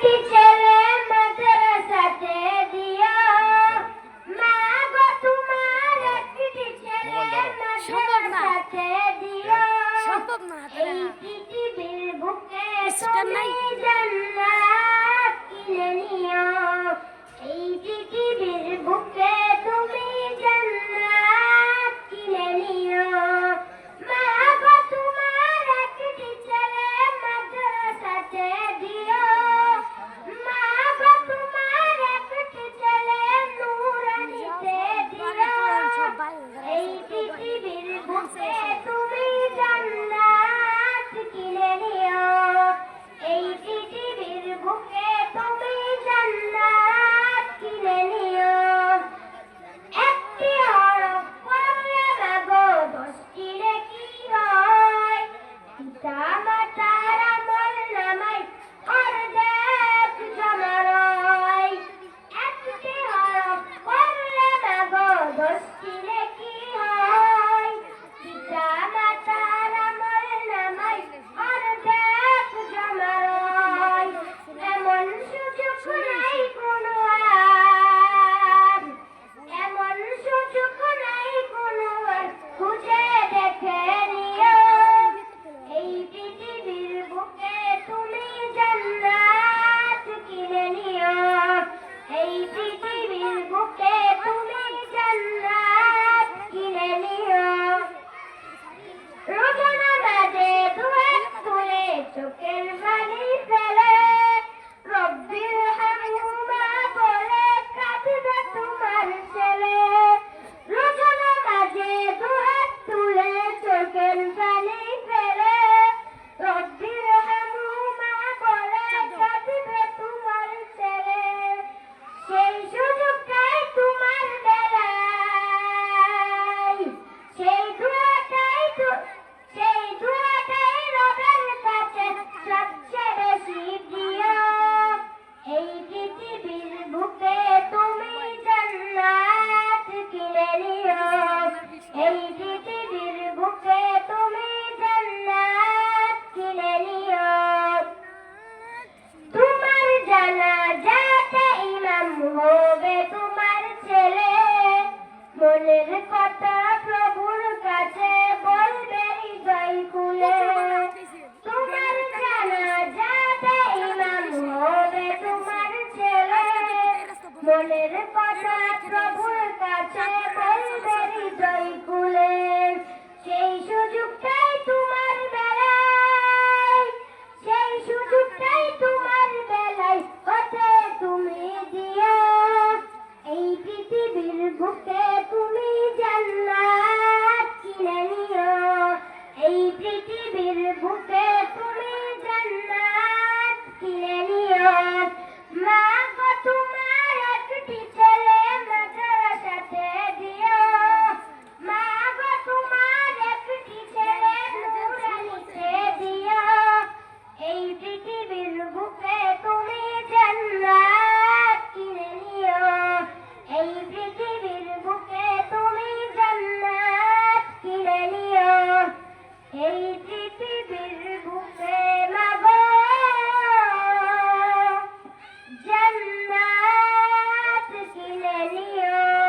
একটি ছেলে মাদ্রাসাতে দিও, মা গো তোমার একটি ছেলে মাদ্রাসাতে দিও। এই পৃথিবীর বুকে তুমি জান্নাত কিনে নিও, এই পৃথিবীর বুকে তুমি জান্নাত কিনে নিও। মা গো তোমার একটি ছেলে মাদ্রাসাতে দিও, মা গো তোমার একটি ছেলে নূরানিতে দিও। এই পৃথিবীর বুকে তুমি জান্নাত কিনে নিও, এই পৃথিবীর বুকে তুমি জান্নাত কিনে নিও। একটি হরফ পড়লে মাগো 10টি নেকি হয়, পিতা মাতার আমল নামায় অর্ধেক জমা রয়। একটি হরফ পড়লে মাগো 10টি নেকি হয়, পিতা মাতার আমল নামায় অর্ধেক জমা রয়। এমন সুযোগ নাই কোনো আর, এমন সুযোগ নাই কোনো আর, খুঁজে দেখে নিও। এই পৃথিবীর বুকে তুমি জান্নাত কিনে নিও, এই পৃথিবীর বুকে তুমি জান্নাত কিনে নিও। রোজা নামাজে দুহাত তুলে চোখের পানি ফেলে, রব্বির হামহুমা বলে কাঁদবে তোমার ছেলে। রোজা নামাজে দুহাত তুলে চোখের পানি ফেলে, রব্বির হামহুমা বলে কাঁদবে তোমার ছেলে। সেই সুযোগটাই তোমার বেলায়, সেই দুয়াটাই রবের কাছে সবচেয়ে বেশি প্রিয়। এই পৃথিবীর বুকে তুমি জান্নাত কিনে নিও, এই পৃথিবীর বুকে তুমি জান্নাত কিনে নিও। তোমার জানাজাতে ইমাম হবে তোমার ছেলে, মনের কথা প্রভুর কাছে বলবে হৃদয় খুলে। তোমার জানাজাতে ইমাম হবে তোমার ছেলে, মনের কথা প্রভুর কাছে বলবে হৃদয় খুলে। সেই সুযোগটাই তোমার বেলায়, সেই সুযোগটাই তোমার বেলায় হতে তুমি দিও। এই পৃথিবীর বুকে তুমি জান্নাত কিনে নিও, এই পৃথিবীর বুকে তুমি জান্নাত